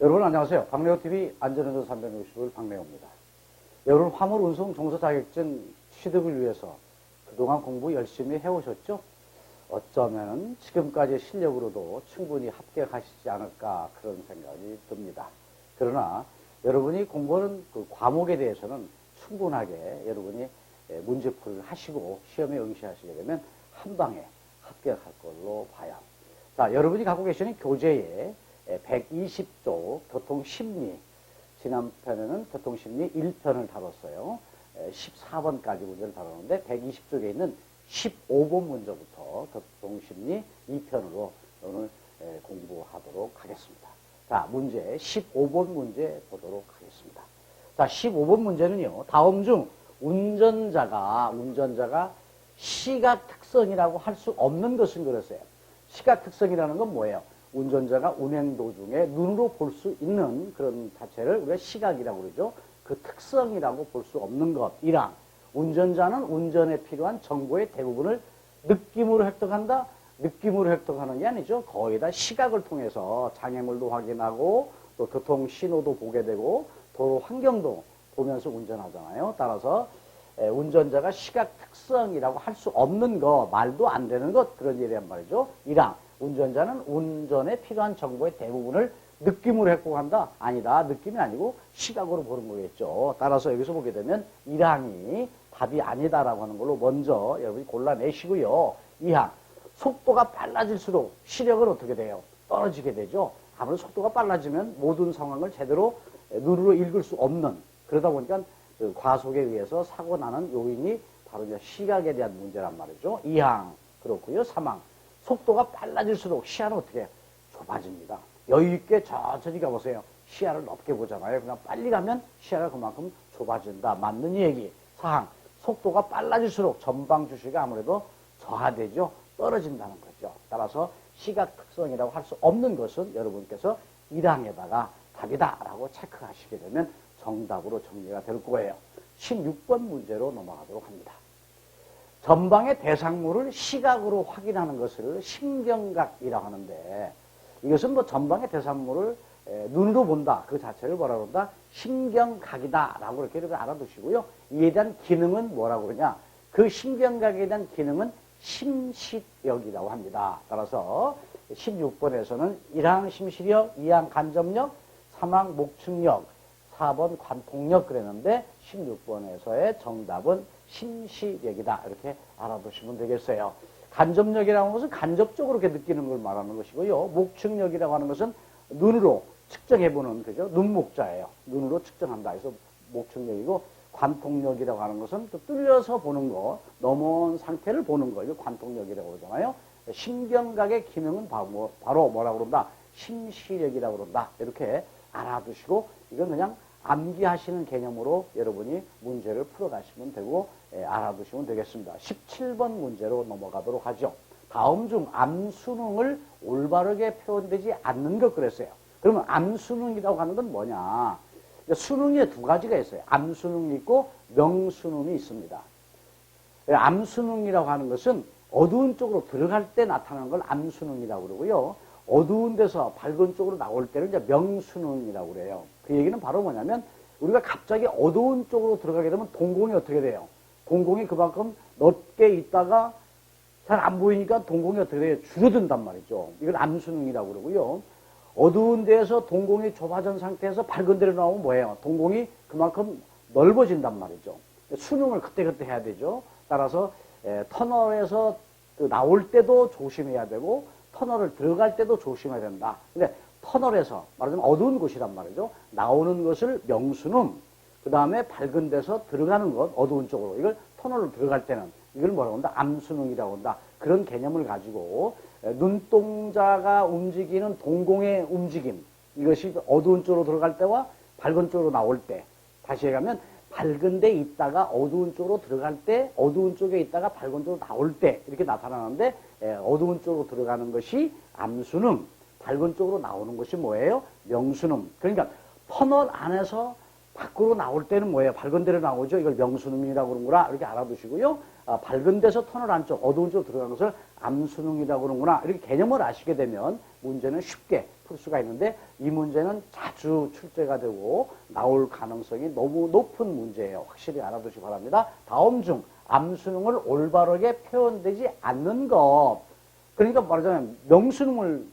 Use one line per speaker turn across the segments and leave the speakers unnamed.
여러분 안녕하세요. 박래호TV 안전운전 360을 박래호입니다. 여러분 화물 운송 종사 자격증 취득을 위해서 그동안 공부 열심히 해오셨죠? 어쩌면 지금까지의 실력으로도 충분히 합격하시지 않을까 그런 생각이 듭니다. 그러나 여러분이 공부하는 그 과목에 대해서는 충분하게 여러분이 문제풀이를 하시고 시험에 응시하시게 되면 한 방에 합격할 걸로 봐요. 자, 여러분이 갖고 계시는 교재에 120쪽 교통심리, 지난 편에는 교통심리 1편을 다뤘어요. 14번까지 문제를 다뤘는데 120쪽에 있는 15번 문제부터 교통심리 2편으로 오늘 공부하도록 하겠습니다. 자, 문제 15번 문제 보도록 하겠습니다. 자, 15번 문제는요, 다음 중 운전자가 시각 특성이라고 할 수 없는 것은 그랬어요. 시각 특성이라는 건 뭐예요? 운전자가 운행 도중에 눈으로 볼 수 있는 그런 자체를 우리가 시각이라고 그러죠. 그 특성이라고 볼 수 없는 것이랑 운전자는 운전에 필요한 정보의 대부분을 느낌으로 획득한다? 느낌으로 획득하는 게 아니죠. 거의 다 시각을 통해서 장애물도 확인하고 또 교통 신호도 보게 되고 도로 환경도 보면서 운전하잖아요. 따라서 운전자가 시각 특성이라고 할 수 없는 것, 말도 안 되는 것, 그런 일이란 말이죠. 이랑 운전자는 운전에 필요한 정보의 대부분을 느낌으로 획득한다? 아니다. 느낌이 아니고 시각으로 보는 거겠죠. 따라서 여기서 보게 되면 1항이 답이 아니다라고 하는 걸로 먼저 여러분이 골라내시고요. 2항, 속도가 빨라질수록 시력은 어떻게 돼요? 떨어지게 되죠. 아무래도 속도가 빨라지면 모든 상황을 제대로 눈으로 읽을 수 없는, 그러다 보니까 그 과속에 의해서 사고 나는 요인이 바로 이제 시각에 대한 문제란 말이죠. 2항 그렇고요. 3항, 속도가 빨라질수록 시야는 어떻게 해요? 좁아집니다. 여유있게 천천히 가보세요. 시야를 넓게 보잖아요. 그냥 빨리 가면 시야가 그만큼 좁아진다. 맞는 얘기. 4항, 속도가 빨라질수록 전방 주시가 아무래도 저하되죠. 떨어진다는 거죠. 따라서 시각 특성이라고 할 수 없는 것은 여러분께서 1항에다가 답이다라고 체크하시게 되면 정답으로 정리가 될 거예요. 16번 문제로 넘어가도록 합니다. 전방의 대상물을 시각으로 확인하는 것을 심경각이라고 하는데, 이것은 뭐 전방의 대상물을 눈으로 본다, 그 자체를 뭐라고 그런다? 심경각이다라고 이렇게 알아두시고요. 이에 대한 기능은 뭐라고 그러냐? 그 심경각에 대한 기능은 심시력이라고 합니다. 따라서 16번에서는 1항 심시력, 2항 간접력, 3항 목측력, 4번 관통력 그랬는데 16번에서의 정답은 심시력이다. 이렇게 알아두시면 되겠어요. 간접력이라고 하는 것은 간접적으로 이렇게 느끼는 걸 말하는 것이고요. 목측력이라고 하는 것은 눈으로 측정해보는, 그죠? 눈목자예요. 눈으로 측정한다. 그래서 목측력이고, 관통력이라고 하는 것은 또 뚫려서 보는 거, 넘어온 상태를 보는 거, 이거 관통력이라고 그러잖아요. 심경각의 기능은 바로 뭐라고 그런다? 심시력이라고 그런다. 이렇게 알아두시고, 이건 그냥 암기하시는 개념으로 여러분이 문제를 풀어가시면 되고, 알아두시면 되겠습니다. 17번 문제로 넘어가도록 하죠. 다음 중 암수능을 올바르게 표현되지 않는 것 그랬어요. 그러면 암수능이라고 하는 건 뭐냐? 수능에 두 가지가 있어요. 암수능이 있고 명수능이 있습니다. 암수능이라고 하는 것은 어두운 쪽으로 들어갈 때 나타나는 걸 암수능이라고 그러고요. 어두운 데서 밝은 쪽으로 나올 때는 이제 명수능이라고 그래요. 그 얘기는 바로 뭐냐면 우리가 갑자기 어두운 쪽으로 들어가게 되면 동공이 어떻게 돼요? 동공이 그만큼 넓게 있다가 잘 안 보이니까 동공이 어떻게 돼요? 줄어든단 말이죠. 이건 암수능이라고 그러고요. 어두운 데에서 동공이 좁아진 상태에서 밝은 데로 나오면 뭐예요? 동공이 그만큼 넓어진단 말이죠. 수능을 그때그때 해야 되죠. 따라서 터널에서 나올 때도 조심해야 되고 터널을 들어갈 때도 조심해야 된다. 근데 터널에서 말하자면 어두운 곳이란 말이죠. 나오는 것을 명수능, 그 다음에 밝은 데서 들어가는 것, 어두운 쪽으로, 이걸 터널로 들어갈 때는 이걸 뭐라고 한다? 암수능이라고 한다. 그런 개념을 가지고 눈동자가 움직이는 동공의 움직임, 이것이 어두운 쪽으로 들어갈 때와 밝은 쪽으로 나올 때, 다시 얘기하면 밝은 데 있다가 어두운 쪽으로 들어갈 때, 어두운 쪽에 있다가 밝은 쪽으로 나올 때 이렇게 나타나는데, 어두운 쪽으로 들어가는 것이 암수능, 밝은 쪽으로 나오는 것이 뭐예요? 명수능. 그러니까 터널 안에서 밖으로 나올 때는 뭐예요? 밝은 데로 나오죠. 이걸 명수능이라고 그러는구나. 이렇게 알아두시고요. 밝은 데서 터널 안쪽, 어두운 쪽으로 들어가는 것을 암수능이라고 그러는구나. 이렇게 개념을 아시게 되면 문제는 쉽게 풀 수가 있는데 이 문제는 자주 출제가 되고 나올 가능성이 너무 높은 문제예요. 확실히 알아두시기 바랍니다. 다음 중 암수능을 올바르게 표현되지 않는 것. 그러니까 말하자면 명수능을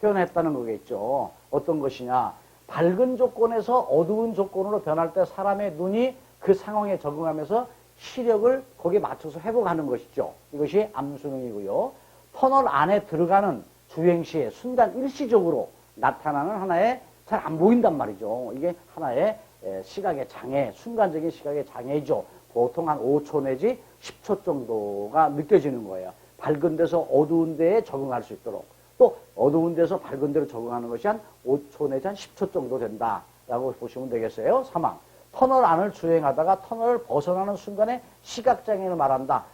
표현했다는 거겠죠. 어떤 것이냐. 밝은 조건에서 어두운 조건으로 변할 때 사람의 눈이 그 상황에 적응하면서 시력을 거기에 맞춰서 회복하는 것이죠. 이것이 암수능이고요. 터널 안에 들어가는 주행시에 순간 일시적으로 나타나는 하나의 잘 안 보인단 말이죠. 이게 하나의 시각의 장애, 순간적인 시각의 장애이죠. 보통 한 5초 내지 10초 정도가 느껴지는 거예요. 밝은 데서 어두운 데에 적응할 수 있도록. 또 어두운 데서 밝은 데로 적응하는 것이 한 5초 내지 한 10초 정도 된다라고 보시면 되겠어요. 3항. 터널 안을 주행하다가 터널을 벗어나는 순간에 시각장애를 말한다.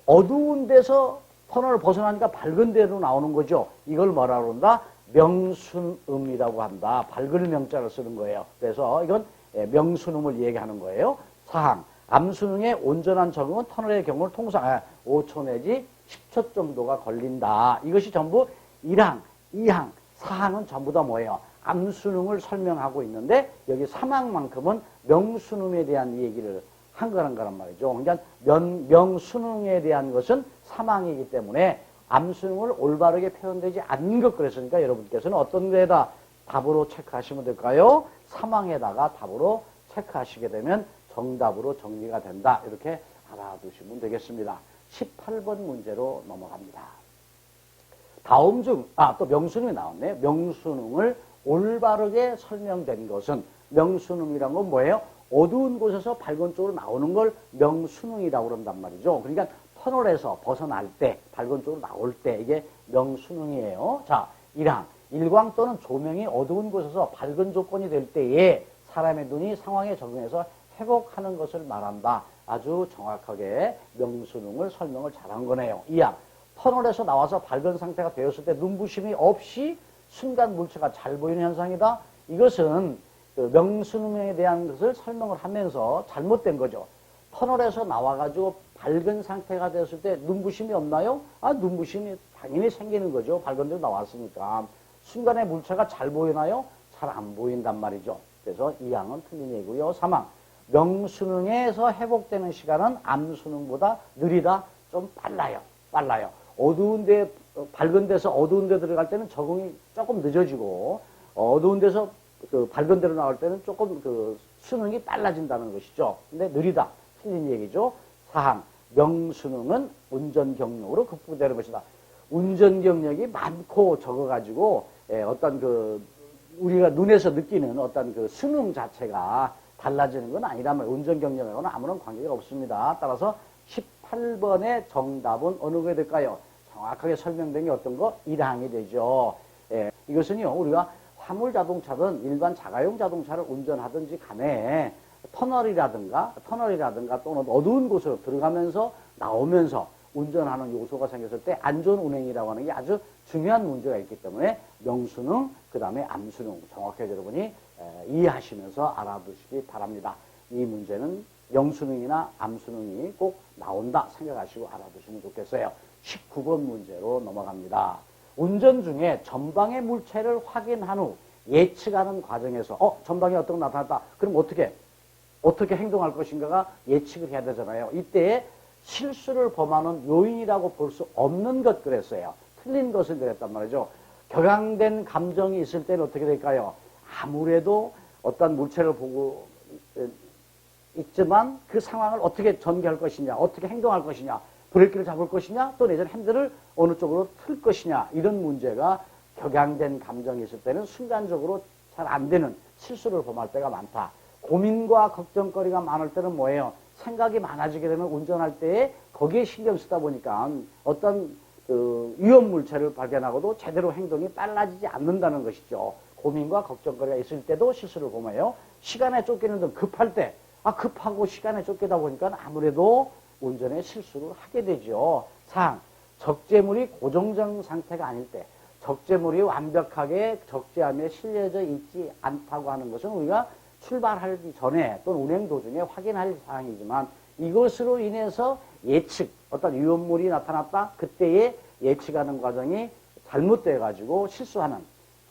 어두운 데서 터널을 벗어나니까 밝은 데로 나오는 거죠. 이걸 뭐라 그런다? 명순음이라고 한다. 밝은 명자를 쓰는 거예요. 그래서 이건 명순음을 얘기하는 거예요. 4항. 암수능의 온전한 적응은 터널의 경우를 통상 5초 내지 10초 정도가 걸린다. 이것이 전부 1항, 2항, 4항은 전부 다 뭐예요? 암수능을 설명하고 있는데 여기 3항만큼은 명수능에 대한 얘기를 한 거란 말이죠. 그러니까 명수능에 대한 것은 3항이기 때문에 암수능을 올바르게 표현되지 않는 것 그랬으니까 여러분께서는 어떤 데다 답으로 체크하시면 될까요? 3항에다가 답으로 체크하시게 되면 정답으로 정리가 된다. 이렇게 알아두시면 되겠습니다. 18번 문제로 넘어갑니다. 다음 중, 또 명수능이 나왔네. 명수능을 올바르게 설명된 것은, 명수능이란 건 뭐예요? 어두운 곳에서 밝은 쪽으로 나오는 걸 명수능이라고 그런단 말이죠. 그러니까 터널에서 벗어날 때, 밝은 쪽으로 나올 때 이게 명수능이에요. 자, 1항. 일광 또는 조명이 어두운 곳에서 밝은 조건이 될 때에 사람의 눈이 상황에 적응해서 회복하는 것을 말한다. 아주 정확하게 명수능을 설명을 잘한 거네요. 2항. 터널에서 나와서 밝은 상태가 되었을 때 눈부심이 없이 순간 물체가 잘 보이는 현상이다. 이것은 그 명수능에 대한 것을 설명을 하면서 잘못된 거죠. 터널에서 나와가지고 밝은 상태가 되었을 때 눈부심이 없나요? 눈부심이 당연히 생기는 거죠. 밝은 데로 나왔으니까. 순간에 물체가 잘 보이나요? 잘 안 보인단 말이죠. 그래서 2항은 틀린 얘기고요. 3항. 명수능에서 회복되는 시간은 암수능보다 느리다. 좀 빨라요. 어두운 데, 밝은 데서 어두운 데 들어갈 때는 적응이 조금 늦어지고, 어두운 데서 그 밝은 데로 나올 때는 조금 그 수능이 빨라진다는 것이죠. 근데 느리다. 틀린 얘기죠. 4항. 명수능은 운전 경력으로 극복되는 것이다. 운전 경력이 많고 적어가지고, 어떤 그, 우리가 눈에서 느끼는 어떤 그 수능 자체가 달라지는 건 아니라면 운전 경력하고는 아무런 관계가 없습니다. 따라서 18번의 정답은 어느 게 될까요? 정확하게 설명된 게 어떤 거? 1항이 되죠. 이것은요, 우리가 화물 자동차든 일반 자가용 자동차를 운전하든지 간에 터널이라든가 또는 어두운 곳으로 들어가면서 나오면서 운전하는 요소가 생겼을 때 안전 운행이라고 하는 게 아주 중요한 문제가 있기 때문에 명수능, 그 다음에 암수능 정확하게 여러분이 이해하시면서 알아두시기 바랍니다. 이 문제는 명수능이나 암수능이 꼭 나온다 생각하시고 알아두시면 좋겠어요. 19번 문제로 넘어갑니다. 운전 중에 전방의 물체를 확인한 후 예측하는 과정에서 전방에 어떤 거 나타났다. 그럼 어떻게 행동할 것인가가 예측을 해야 되잖아요. 이때에 실수를 범하는 요인이라고 볼 수 없는 것 그랬어요. 틀린 것을 그랬단 말이죠. 격양된 감정이 있을 때는 어떻게 될까요? 아무래도 어떤 물체를 보고 있지만 그 상황을 어떻게 전개할 것이냐, 어떻게 행동할 것이냐, 브레이크를 잡을 것이냐, 또 내전 핸들을 어느 쪽으로 틀 것이냐, 이런 문제가 격양된 감정이 있을 때는 순간적으로 잘 안 되는 실수를 범할 때가 많다. 고민과 걱정거리가 많을 때는 뭐예요? 생각이 많아지게 되면 운전할 때에 거기에 신경 쓰다 보니까 어떤 그 위험 물체를 발견하고도 제대로 행동이 빨라지지 않는다는 것이죠. 고민과 걱정거리가 있을 때도 실수를 범해요. 시간에 쫓기는 등 급할 때, 급하고 시간에 쫓기다 보니까 아무래도 운전에 실수를 하게 되죠. 4항. 적재물이 고정적 상태가 아닐 때, 적재물이 완벽하게 적재함에 실려져 있지 않다고 하는 것은 우리가 출발하기 전에 또는 운행 도중에 확인할 사항이지만 이것으로 인해서 예측, 어떤 위험물이 나타났다. 그때에 예측하는 과정이 잘못돼 가지고 실수하는,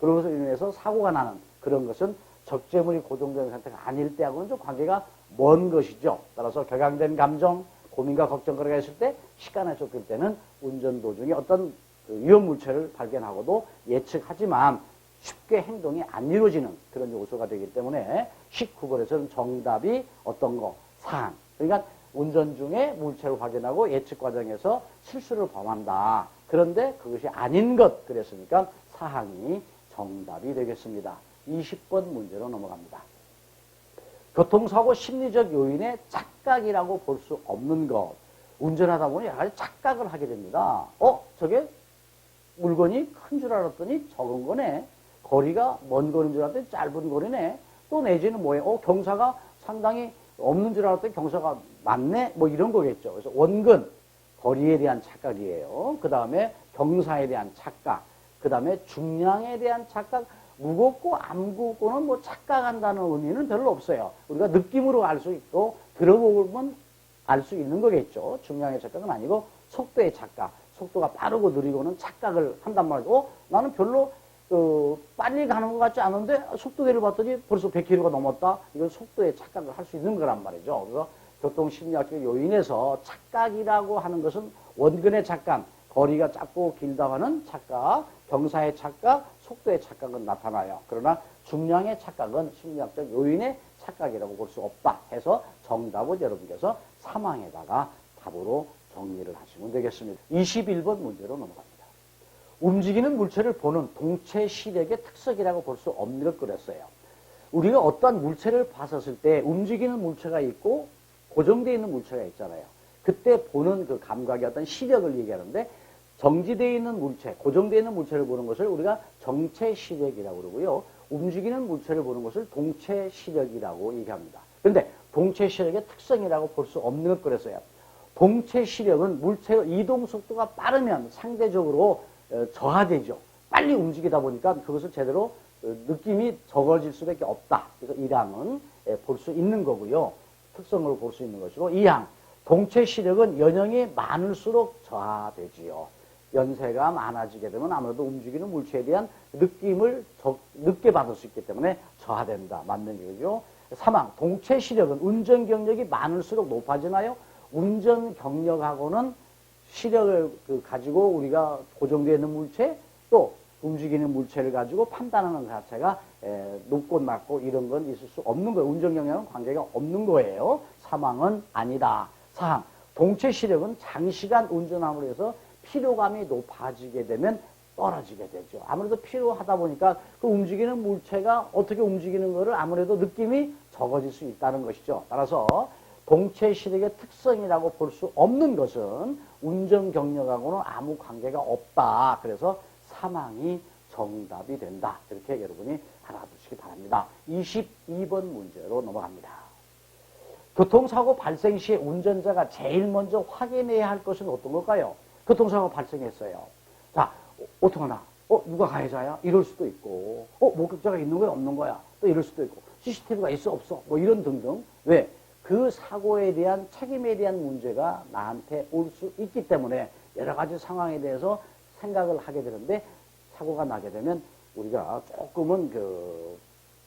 그런 것으로 인해서 사고가 나는 그런 것은 적재물이 고정된 상태가 아닐 때하고는 좀 관계가 먼 것이죠. 따라서 격양된 감정, 고민과 걱정거리가 있을 때, 시간에 쫓길 때는 운전 도중에 어떤 그 위험 물체를 발견하고도 예측하지만 쉽게 행동이 안 이루어지는 그런 요소가 되기 때문에 19번에서는 정답이 어떤 거? 사항. 그러니까 운전 중에 물체를 확인하고 예측 과정에서 실수를 범한다. 그런데 그것이 아닌 것. 그랬으니까 사항이 정답이 되겠습니다. 20번 문제로 넘어갑니다. 교통사고 심리적 요인의 착각이라고 볼 수 없는 것. 운전하다 보니 여러 가지 착각을 하게 됩니다. 저게 물건이 큰 줄 알았더니 적은 거네. 거리가 먼 거리인 줄 알았더니 짧은 거리네. 또 내지는 뭐예요? 경사가 상당히 없는 줄 알았더니 경사가 많네. 뭐 이런 거겠죠. 그래서 원근, 거리에 대한 착각이에요. 그 다음에 경사에 대한 착각. 그 다음에 중량에 대한 착각. 무겁고 안 무겁고는 뭐 착각한다는 의미는 별로 없어요. 우리가 느낌으로 알 수 있고 들어보면 알 수 있는 거겠죠. 중량의 착각은 아니고 속도의 착각. 속도가 빠르고 느리고는 착각을 한단 말이죠. 나는 별로 빨리 가는 것 같지 않은데 속도계를 봤더니 벌써 100km가 넘었다. 이건 속도의 착각을 할 수 있는 거란 말이죠. 그래서 교통심리학적 요인에서 착각이라고 하는 것은 원근의 착각, 거리가 짧고 길다고 하는 착각, 경사의 착각, 속도의 착각은 나타나요. 그러나 중량의 착각은 심리학적 요인의 착각이라고 볼 수 없다 해서 정답은 여러분께서 사망에다가 답으로 정리를 하시면 되겠습니다. 21번 문제로 넘어갑니다. 움직이는 물체를 보는 동체 시력의 특색이라고 볼 수 없는 것 그랬어요. 우리가 어떠한 물체를 봤었을 때 움직이는 물체가 있고 고정되어 있는 물체가 있잖아요. 그때 보는 그 감각의 어떤 시력을 얘기하는데 정지되어 있는 물체, 고정되어 있는 물체를 보는 것을 우리가 정체 시력이라고 그러고요. 움직이는 물체를 보는 것을 동체 시력이라고 얘기합니다. 그런데 동체 시력의 특성이라고 볼 수 없는 것 그랬어요. 동체 시력은 물체의 이동 속도가 빠르면 상대적으로 저하되죠. 빨리 움직이다 보니까 그것을 제대로 느낌이 적어질 수밖에 없다. 그래서 1항은 볼 수 있는 거고요. 특성으로 볼 수 있는 것이고 2항, 동체 시력은 연령이 많을수록 저하되지요. 연세가 많아지게 되면 아무래도 움직이는 물체에 대한 느낌을 늦게 받을 수 있기 때문에 저하된다. 맞는 얘기죠. 3항, 동체 시력은 운전 경력이 많을수록 높아지나요? 운전 경력하고는 시력을 가지고 우리가 고정되어 있는 물체 또 움직이는 물체를 가지고 판단하는 자체가 높고 낮고 이런 건 있을 수 없는 거예요. 운전 경력은 관계가 없는 거예요. 3항은 아니다. 4항, 동체 시력은 장시간 운전함으로 해서 피로감이 높아지게 되면 떨어지게 되죠. 아무래도 피로하다 보니까 그 움직이는 물체가 어떻게 움직이는 거를 아무래도 느낌이 적어질 수 있다는 것이죠. 따라서 동체 시력의 특성이라고 볼 수 없는 것은 운전 경력하고는 아무 관계가 없다. 그래서 사망이 정답이 된다. 이렇게 여러분이 알아두시기 바랍니다. 22번 문제로 넘어갑니다. 교통사고 발생 시에 운전자가 제일 먼저 확인해야 할 것은 어떤 걸까요? 교통사고 발생했어요. 자, 어떡하나? 누가 가해자야? 이럴 수도 있고, 목격자가 있는 거야? 없는 거야? 또 이럴 수도 있고, CCTV가 있어? 없어? 뭐 이런 등등. 왜? 그 사고에 대한 책임에 대한 문제가 나한테 올 수 있기 때문에 여러 가지 상황에 대해서 생각을 하게 되는데 사고가 나게 되면 우리가 조금은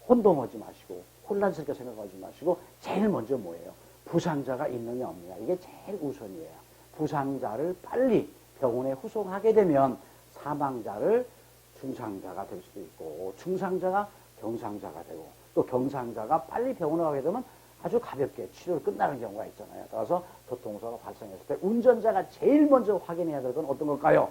혼동하지 마시고 혼란스럽게 생각하지 마시고 제일 먼저 뭐예요? 부상자가 있느냐 없느냐. 이게 제일 우선이에요. 부상자를 빨리 병원에 후송하게 되면 사망자를 중상자가 될 수도 있고 중상자가 경상자가 되고 또 경상자가 빨리 병원에 가게 되면 아주 가볍게 치료를 끝나는 경우가 있잖아요. 따라서 교통사고가 발생했을 때 운전자가 제일 먼저 확인해야 될 건 어떤 걸까요?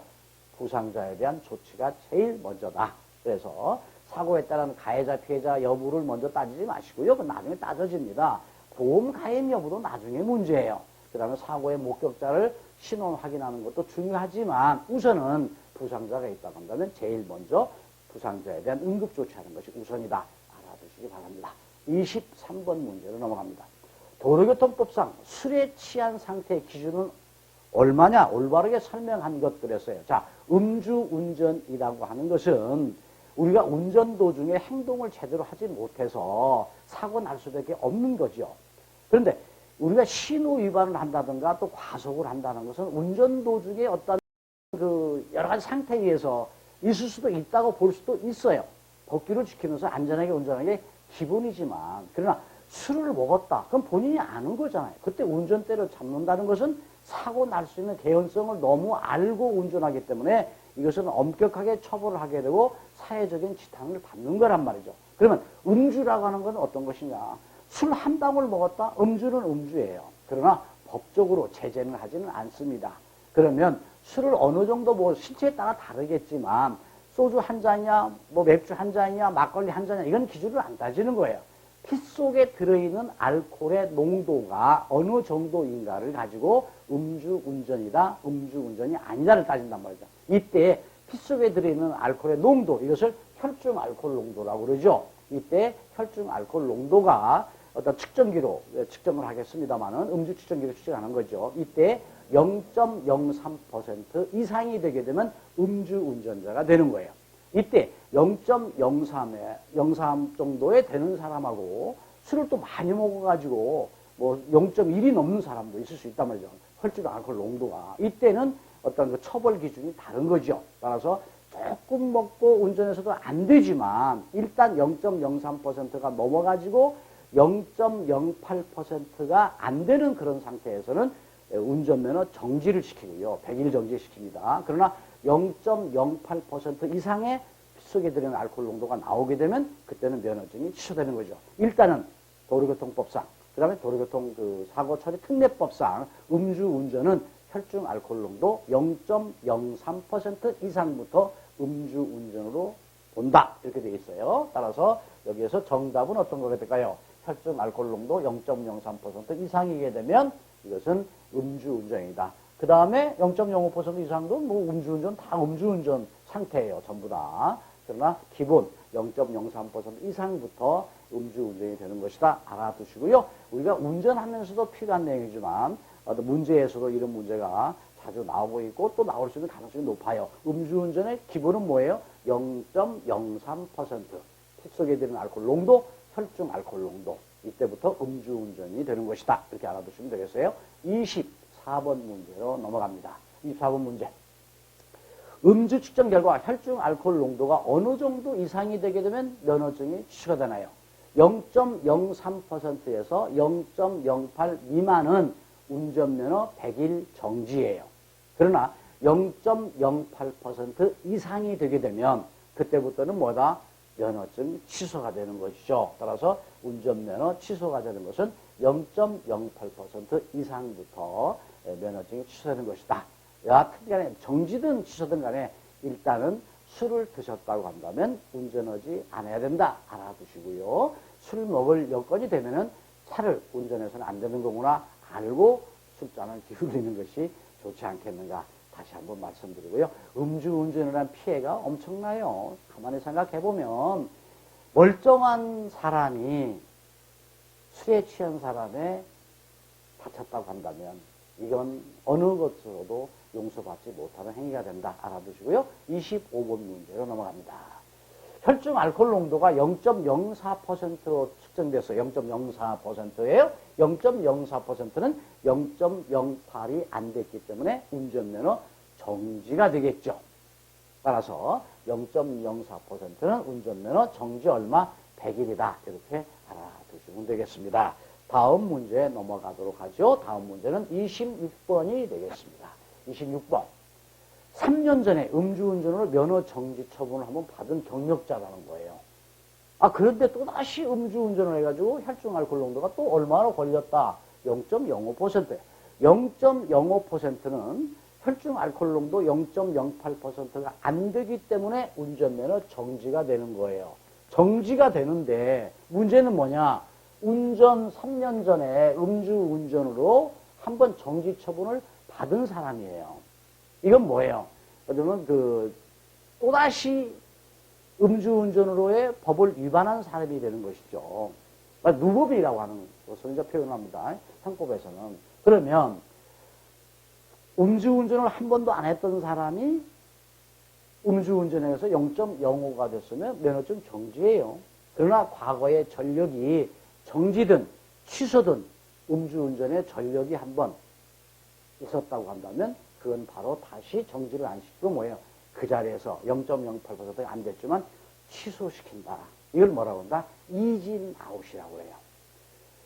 부상자에 대한 조치가 제일 먼저다. 그래서 사고에 따른 가해자, 피해자 여부를 먼저 따지지 마시고요. 그건 나중에 따져집니다. 보험 가입 여부도 나중에 문제예요. 그 다음에 사고의 목격자를 신원 확인하는 것도 중요하지만 우선은 부상자가 있다고 한다면 제일 먼저 부상자에 대한 응급조치하는 것이 우선이다. 알아두시기 바랍니다. 23번 문제로 넘어갑니다. 도로교통법상 술에 취한 상태의 기준은 얼마냐? 올바르게 설명한 것 그랬어요. 자, 음주운전이라고 하는 것은 우리가 운전 도중에 행동을 제대로 하지 못해서 사고 날 수밖에 없는 거죠. 그런데 우리가 신호 위반을 한다든가 또 과속을 한다는 것은 운전 도중에 어떤 그 여러 가지 상태에 의해서 있을 수도 있다고 볼 수도 있어요. 법규를 지키면서 안전하게 운전하는 게 기본이지만, 그러나 술을 먹었다. 그럼 본인이 아는 거잖아요. 그때 운전대를 잡는다는 것은 사고 날 수 있는 개연성을 너무 알고 운전하기 때문에 이것은 엄격하게 처벌을 하게 되고 사회적인 지탄을 받는 거란 말이죠. 그러면 음주라고 하는 건 어떤 것이냐. 술 한 방울 먹었다? 음주는 음주예요. 그러나 법적으로 제재는 하지는 않습니다. 그러면 술을 어느 정도 뭐 신체에 따라 다르겠지만 소주 한 잔이냐, 뭐 맥주 한 잔이냐, 막걸리 한 잔이냐, 이건 기준을 안 따지는 거예요. 피 속에 들어있는 알코올의 농도가 어느 정도인가를 가지고 음주운전이다, 음주운전이 아니다를 따진단 말이죠. 이때 피 속에 들어있는 알코올의 농도, 이것을 혈중 알코올 농도라고 그러죠. 이때 혈중 알코올 농도가 어떤 측정기로 측정을 하겠습니다만은 음주 측정기로 측정하는 거죠. 이때 0.03% 이상이 되게 되면 음주운전자가 되는 거예요. 이때 0.03 정도에 되는 사람하고 술을 또 많이 먹어가지고 뭐 0.1이 넘는 사람도 있을 수 있단 말이죠. 혈중 알코올 농도가. 이때는 어떤 그 처벌 기준이 다른 거죠. 따라서 조금 먹고 운전해서도 안 되지만 일단 0.03%가 넘어가지고 0.08%가 안 되는 그런 상태에서는 운전면허 정지를 시키고요. 100일 정지시킵니다. 그러나 0.08% 이상의 피 속에 들어있는 알코올 농도가 나오게 되면 그때는 면허증이 취소되는 거죠. 일단은 도로교통법상, 그 다음에 도로교통 그 사고처리 특례법상 음주운전은 혈중 알코올 농도 0.03% 이상부터 음주운전으로 본다. 이렇게 되어 있어요. 따라서 여기에서 정답은 어떤 거가 될까요? 혈중 알코올 농도 0.03% 이상이게 되면 이것은 음주운전이다. 그 다음에 0.05% 이상도 뭐 음주운전, 다 음주운전 상태예요. 전부 다. 그러나 기본 0.03% 이상부터 음주운전이 되는 것이다. 알아두시고요. 우리가 운전하면서도 필요한 내용이지만 어떤 문제에서도 이런 문제가 자주 나오고 있고 또 나올 수 있는 가능성이 높아요. 음주운전의 기본은 뭐예요? 0.03% 피 속에 들은 알코올 농도, 혈중 알코올 농도. 이때부터 음주운전이 되는 것이다. 이렇게 알아두시면 되겠어요. 24번 문제로 넘어갑니다. 24번 문제. 음주 측정 결과 혈중 알코올 농도가 어느 정도 이상이 되게 되면 면허증이 취소가 되나요? 0.03%에서 0.08 미만은 운전면허 100일 정지예요. 그러나 0.08% 이상이 되게 되면 그때부터는 뭐다? 면허증 취소가 되는 것이죠. 따라서 운전면허 취소가 되는 것은 0.08% 이상부터 면허증이 취소되는 것이다. 여하튼 간에 정지든 취소든 간에 일단은 술을 드셨다고 한다면 운전하지 않아야 된다. 알아두시고요. 술 먹을 여건이 되면은 차를 운전해서는 안 되는 거구나 알고 술잔을 기울이는 것이 좋지 않겠는가. 다시 한번 말씀드리고요. 음주운전을 한 피해가 엄청나요. 가만히 생각해보면 멀쩡한 사람이 술에 취한 사람에 다쳤다고 한다면 이건 어느 것으로도 용서받지 못하는 행위가 된다. 알아두시고요. 25번 문제로 넘어갑니다. 혈중 알코올 농도가 0.04%로 측정됐어요. 0.04%예요. 0.04%는 0.08이 안 됐기 때문에 운전면허 정지가 되겠죠. 따라서 0.04%는 운전면허 정지 얼마? 100일이다. 이렇게 알아두시면 되겠습니다. 다음 문제 넘어가도록 하죠. 다음 문제는 26번이 되겠습니다. 26번. 3년 전에 음주운전으로 면허 정지 처분을 한번 받은 경력자라는 거예요. 아, 그런데 또다시 음주운전을 해가지고 혈중 알코올 농도가 또 얼마나 걸렸다? 0.05%. 0.05%는 혈중 알코올 농도 0.08%가 안 되기 때문에 운전면허 정지가 되는 거예요. 정지가 되는데 문제는 뭐냐? 운전 3년 전에 음주운전으로 한번 정지 처분을 받은 사람이에요. 이건 뭐예요? 그러면 또다시 음주운전으로의 법을 위반한 사람이 되는 것이죠. 누법이라고 하는 것을 이제 표현합니다. 형법에서는. 그러면 음주운전을 한 번도 안 했던 사람이 음주운전에서 0.05가 됐으면 면허증 정지예요. 그러나 과거의 전력이 정지든 취소든 음주운전의 전력이 한 번 있었다고 한다면 그건 바로 다시 정지를 안 시키고 뭐예요? 그 자리에서 0.08%가 안 됐지만 취소시킨다. 이걸 뭐라고 한다? 이진 아웃이라고 해요.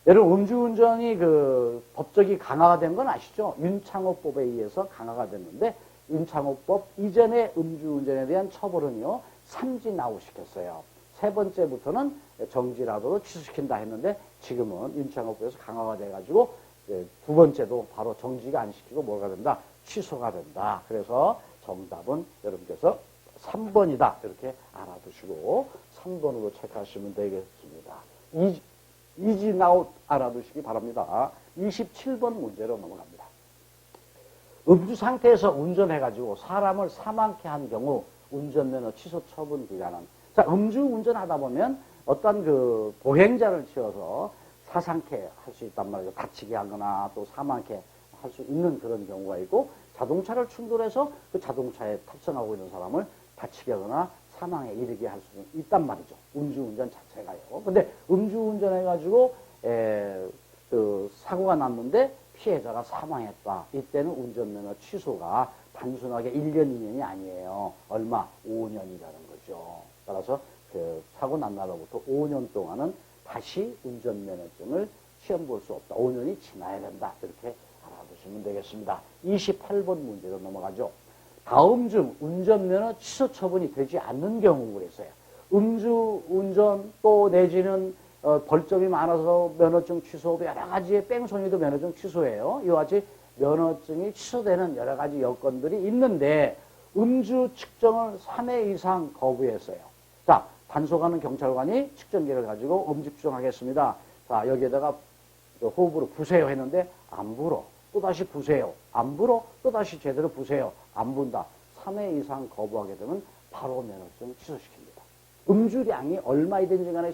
여러분, 음주운전이 그 법적이 강화가 된 건 아시죠? 윤창호법에 의해서 강화가 됐는데, 윤창호법 이전에 음주운전에 대한 처벌은요, 삼진 아웃시켰어요. 세 번째부터는 정지라도 취소시킨다 했는데, 지금은 윤창호법에서 강화가 돼가지고, 두 번째도 바로 정지가 안 시키고 뭐가 된다? 취소가 된다. 그래서 정답은 여러분께서 3번이다. 이렇게 알아두시고 3번으로 체크하시면 되겠습니다. 이진 아웃 알아두시기 바랍니다. 27번 문제로 넘어갑니다. 음주 상태에서 운전해가지고 사람을 사망케 한 경우 운전면허 취소 처분 기간은, 자, 음주 운전하다 보면 어떤 그 보행자를 치어서 사상케 할 수 있단 말이죠. 다치게 하거나 또 사망케 할 수 있는 그런 경우가 있고, 자동차를 충돌해서 그 자동차에 탑승하고 있는 사람을 다치게 하거나 사망에 이르게 할 수는 있단 말이죠. 음주운전 자체가요. 근데 음주운전해가지고 그 사고가 났는데 피해자가 사망했다. 이때는 운전면허 취소가 단순하게 1년, 2년이 아니에요. 얼마? 5년이라는 거죠. 따라서 그 사고 난 날로부터 5년 동안은 다시 운전면허증을 시험 볼 수 없다. 5년이 지나야 된다. 이렇게 알아두시면 되겠습니다. 28번 문제로 넘어가죠. 다음 중 운전면허 취소 처분이 되지 않는 경우 그랬어요. 음주운전 또 내지는 벌점이 많아서 면허증 취소, 여러 가지의 뺑소니도 면허증 취소예요. 이와 같이 면허증이 취소되는 여러 가지 여건들이 있는데 음주 측정을 3회 이상 거부했어요. 자, 단속하는 경찰관이 측정기를 가지고 음주 측정하겠습니다. 자, 여기에다가 호흡으로 부세요 했는데 안 불어. 또다시 부세요. 안 불어. 또다시 제대로 부세요. 안 분다. 3회 이상 거부하게 되면 바로 면허증 취소시킵니다. 음주량이 얼마이든지 간에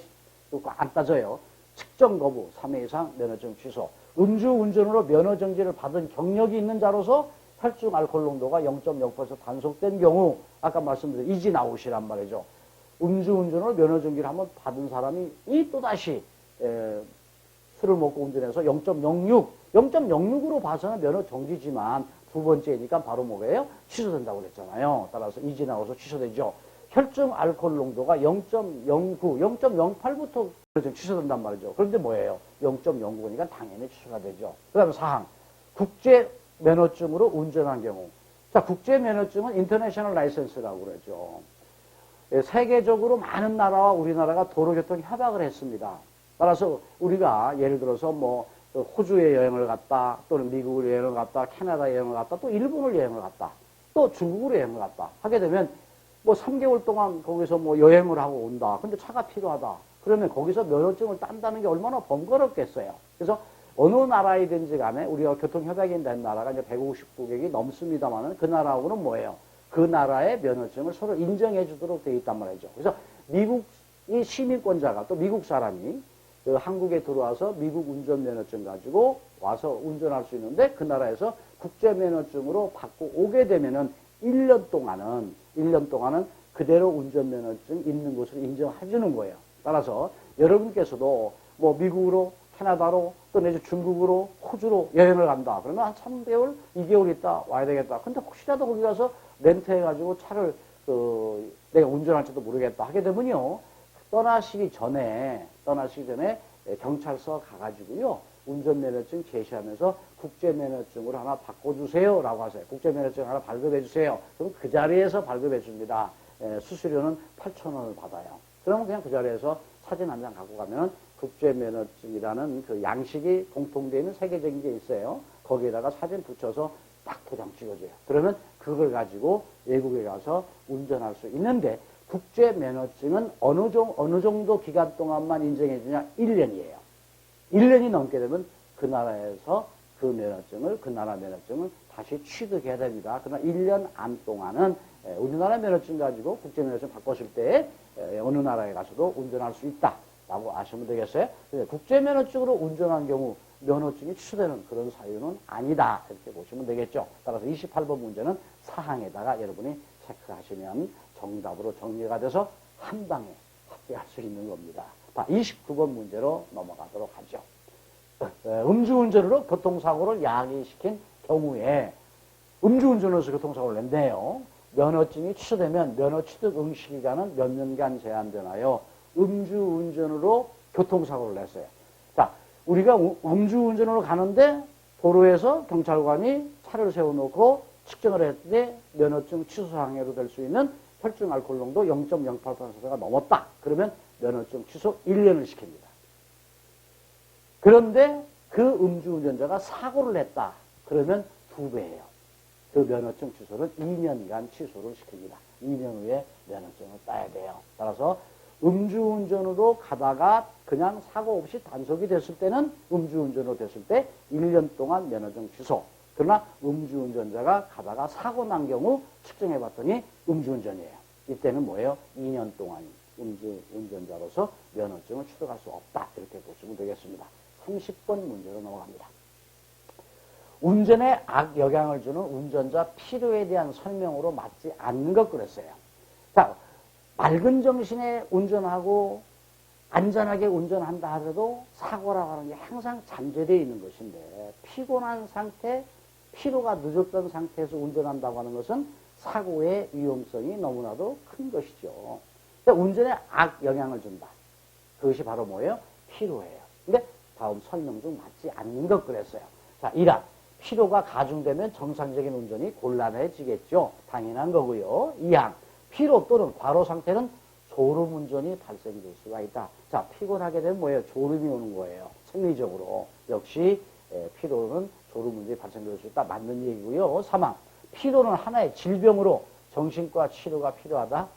안 따져요. 측정 거부 3회 이상 면허증 취소. 음주운전으로 면허정지를 받은 경력이 있는 자로서 혈중 알코올 농도가 0.0% 단속된 경우, 아까 말씀드린 이진 아웃이란 말이죠. 음주운전으로 면허정지를 한번 받은 사람이 또다시 술을 먹고 운전해서 0.06으로 봐서는 면허정지지만 두 번째니까 바로 뭐예요? 취소된다고 그랬잖아요. 따라서 이진 아웃으로 취소되죠. 혈중 알코올 농도가 0.09, 0.08부터 취소된단 말이죠. 그런데 뭐예요? 0.09니까 당연히 취소가 되죠. 그 다음에 사항. 국제 면허증으로 운전한 경우. 자, 국제 면허증은 인터내셔널 라이센스라고 그러죠. 세계적으로 많은 나라와 우리나라가 도로교통 협약을 했습니다. 따라서 우리가 예를 들어서 뭐 호주에 여행을 갔다, 또는 미국을 여행을 갔다, 캐나다 여행을 갔다, 또 일본을 여행을 갔다, 또 중국으로 여행을 갔다 하게 되면 뭐 3개월 동안 거기서 뭐 여행을 하고 온다. 근데 차가 필요하다. 그러면 거기서 면허증을 딴다는 게 얼마나 번거롭겠어요. 그래서 어느 나라이든지 간에 우리가 교통협약이 된 나라가 이제 150국이 넘습니다만은 그 나라하고는 뭐예요? 그 나라의 면허증을 서로 인정해 주도록 되어 있단 말이죠. 그래서 미국이 시민권자가 또 미국 사람이 그 한국에 들어와서 미국 운전면허증 가지고 와서 운전할 수 있는데 그 나라에서 국제면허증으로 받고 오게 되면은 1년 동안은 그대로 운전면허증 있는 것으로 인정해 주는 거예요. 따라서 여러분께서도 뭐 미국으로, 캐나다로, 또 내지 중국으로, 호주로 여행을 간다. 그러면 한 3개월, 2개월 있다 와야 되겠다. 근데 혹시라도 거기 가서 렌트해가지고 차를 내가 운전할지도 모르겠다 하게 되면요. 떠나시기 전에 경찰서 가가지고요. 운전면허증 제시하면서 국제면허증으로 하나 바꿔주세요 라고 하세요. 국제면허증 하나 발급해 주세요. 그럼 그 자리에서 발급해 줍니다. 수수료는 8,000원을 받아요. 그러면 그냥 그 자리에서 사진 한 장 갖고 가면 국제면허증이라는 그 양식이 공통되어 있는 세계적인 게 있어요. 거기에다가 사진 붙여서 딱 도장 찍어줘요. 그러면 그걸 가지고 외국에 가서 운전할 수 있는데 국제면허증은 어느 정도 기간 동안만 인정해 주냐? 1년이에요. 1년이 넘게 되면 그 나라에서 그 나라 면허증을 다시 취득해야 됩니다. 그러나 1년 안 동안은 우리나라 면허증 가지고 국제면허증 바꿨을 때 어느 나라에 가서도 운전할 수 있다라고 아시면 되겠어요. 국제면허증으로 운전한 경우 면허증이 취소되는 그런 사유는 아니다. 이렇게 보시면 되겠죠. 따라서 28번 문제는 사항에다가 여러분이 체크하시면 정답으로 정리가 돼서 한 방에 합격할 수 있는 겁니다. 29번 문제로 넘어가도록 하죠. 음주운전으로 교통사고를 야기시킨 경우에 음주운전으로서 교통사고를 냈네요. 면허증이 취소되면 면허 취득 응시 기간은 몇 년간 제한되나요? 음주운전으로 교통사고를 냈어요. 자, 우리가 음주운전으로 가는데 도로에서 경찰관이 차를 세워놓고 측정을 했을 때 면허증 취소 상해로 될 수 있는 혈중 알코올 농도 0.08%가 넘었다. 그러면 면허증 취소 1년을 시킵니다. 그런데 그 음주운전자가 사고를 냈다. 그러면 2배예요. 그 면허증 취소를 2년간 취소를 시킵니다. 2년 후에 면허증을 따야 돼요. 따라서 음주운전으로 가다가 그냥 사고 없이 단속이 됐을 때는 음주운전으로 됐을 때 1년 동안 면허증 취소. 그러나 음주운전자가 가다가 사고 난 경우 측정해 봤더니 음주운전이에요. 이때는 뭐예요? 2년 동안 음주운전자로서 면허증을 취득할 수 없다. 이렇게 보시면 되겠습니다. 30번 문제로 넘어갑니다. 운전에 악영향을 주는 운전자 필요에 대한 설명으로 맞지 않는 것 그랬어요. 자, 맑은 정신에 운전하고 안전하게 운전한다 하더라도 사고라고 하는 게 항상 잠재되어 있는 것인데 피곤한 상태, 피로가 누적된 상태에서 운전한다고 하는 것은 사고의 위험성이 너무나도 큰 것이죠. 운전에 악영향을 준다. 그것이 바로 뭐예요? 피로예요. 근데 다음 설명 중 맞지 않는 것 그랬어요. 자, 1화. 피로가 가중되면 정상적인 운전이 곤란해지겠죠. 당연한 거고요. 2항. 피로 또는 과로 상태는 졸음 운전이 발생될 수가 있다. 자, 피곤하게 되면 뭐예요? 졸음이 오는 거예요. 생리적으로. 역시 피로는 졸음 운전이 발생될 수 있다. 맞는 얘기고요. 3항. 피로는 하나의 질병으로 정신과 치료가 필요하다.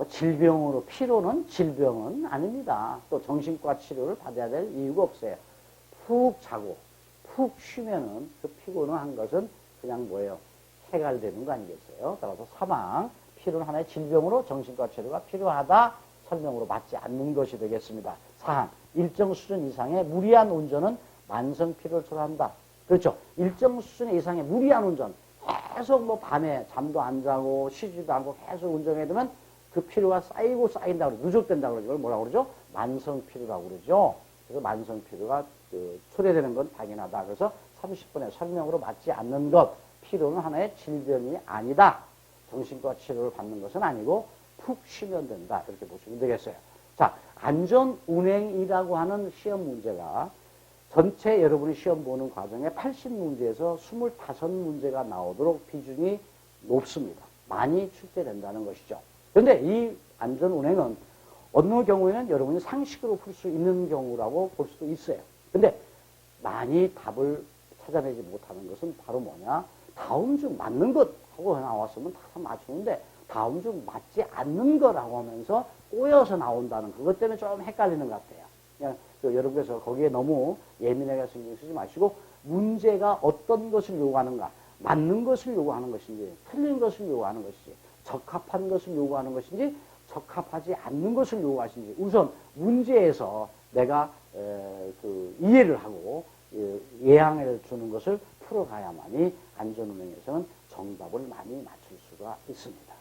질병으로 피로는 질병은 아닙니다. 또 정신과 치료를 받아야 될 이유가 없어요. 푹 자고 푹 쉬면은 그 피곤한 것은 그냥 뭐예요? 해갈되는 거 아니겠어요? 따라서 사망, 피로는 하나의 질병으로 정신과 치료가 필요하다. 설명으로 맞지 않는 것이 되겠습니다. 4항, 일정 수준 이상의 무리한 운전은 만성 피로를 초래한다. 그렇죠. 일정 수준 이상의 무리한 운전, 계속 뭐 밤에 잠도 안 자고 쉬지도 않고 계속 운전하게 되면 그 피로가 쌓이고 쌓인다고 그러죠. 누적된다고 그러죠. 이걸 뭐라고 그러죠? 만성 피로라고 그러죠. 그래서 만성 피로가 초래되는 건 당연하다. 그래서 30분의 설명으로 맞지 않는 것, 피로는 하나의 질병이 아니다. 정신과 치료를 받는 것은 아니고 푹 쉬면 된다. 이렇게 보시면 되겠어요. 자, 안전운행이라고 하는 시험 문제가 전체 여러분이 시험 보는 과정에 80문제에서 25문제가 나오도록 비중이 높습니다. 많이 출제된다는 것이죠. 그런데 이 안전운행은 어느 경우에는 여러분이 상식으로 풀 수 있는 경우라고 볼 수도 있어요. 근데 많이 답을 찾아내지 못하는 것은 바로 뭐냐? 다음 중 맞는 것 하고 나왔으면 다 맞추는데 다음 중 맞지 않는 거라고 하면서 꼬여서 나온다는 그것 때문에 좀 헷갈리는 것 같아요. 그냥 여러분께서 거기에 너무 예민하게 신경 쓰지 마시고 문제가 어떤 것을 요구하는가, 맞는 것을 요구하는 것인지 틀린 것을 요구하는 것인지 적합한 것을 요구하는 것인지 적합하지 않는 것을 요구하시는지 우선 문제에서 내가 이해를 하고 예항을 주는 것을 풀어가야만이 안전운행에서는 정답을 많이 맞출 수가 있습니다.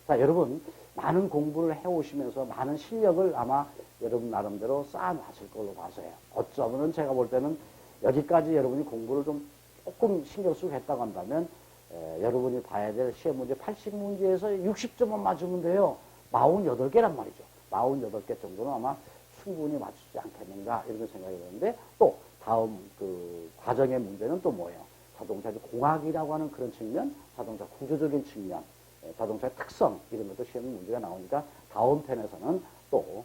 자, 여러분 많은 공부를 해오시면서 많은 실력을 아마 여러분 나름대로 쌓아놨을 걸로 봐서요. 어쩌면 제가 볼 때는 여기까지 여러분이 공부를 좀 조금 신경 쓰고 했다고 한다면 여러분이 봐야 될 시험 문제 80문제에서 60점만 맞으면 돼요. 48개란 말이죠. 48개 정도는 아마 충분히 맞추지 않겠는가 이런 생각이 드는데 또 다음 그 과정의 문제는 또 뭐예요? 자동차의 공학이라고 하는 그런 측면, 자동차 구조적인 측면, 자동차의 특성 이런 것도 시험 문제가 나오니까 다음 편에서는 또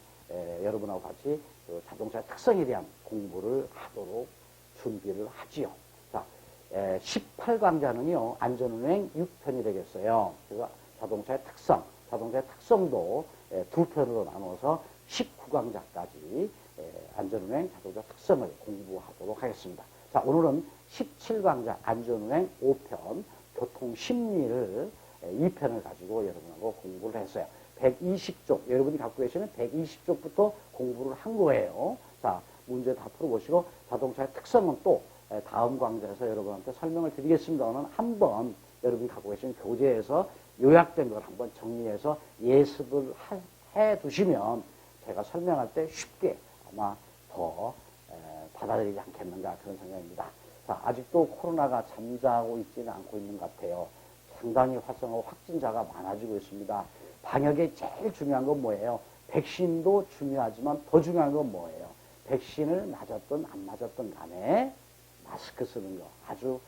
여러분하고 같이 그 자동차의 특성에 대한 공부를 하도록 준비를 하지요. 자, 18강좌는요 안전운행 6편이 되겠어요. 그래서 자동차의 특성, 자동차의 특성도 2편으로 나눠서 19강좌까지 안전운행 자동차 특성을 공부하도록 하겠습니다. 자, 오늘은 17강좌 안전운행 5편 교통심리를 2편을 가지고 여러분하고 공부를 했어요. 120쪽, 여러분이 갖고 계시는 120쪽부터 공부를 한 거예요. 자, 문제 다 풀어보시고 자동차의 특성은 또 다음 강좌에서 여러분한테 설명을 드리겠습니다. 오늘 한번 여러분이 갖고 계신 교재에서 요약된 걸 한번 정리해서 예습을 해 두시면 제가 설명할 때 쉽게 아마 더 받아들이지 않겠는가 그런 생각입니다. 자, 아직도 코로나가 잠자고 있지는 않고 있는 것 같아요. 상당히 활성화하고 확진자가 많아지고 있습니다. 방역에 제일 중요한 건 뭐예요? 백신도 중요하지만 더 중요한 건 뭐예요? 백신을 맞았든 안 맞았든 간에 마스크 쓰는 거 아주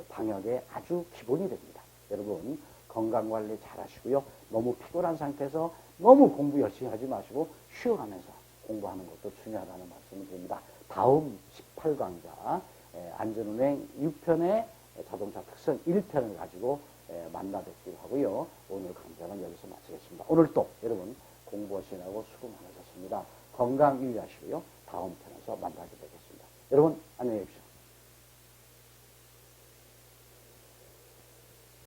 방역의 아주 기본이 됩니다. 여러분 건강관리 잘 하시고요. 너무 피곤한 상태에서 너무 공부 열심히 하지 마시고 쉬어가면서 공부하는 것도 중요하다는 말씀을 드립니다. 다음 18강좌 안전운행 6편의 자동차 특성 1편을 가지고 만나 뵙기로 하고요. 오늘 강좌는 여기서 마치겠습니다. 오늘 또 여러분 공부하시느라고 수고 많으셨습니다. 건강 유의하시고요. 다음 편에서 만나게 되겠습니다. 여러분 안녕히 계십시오.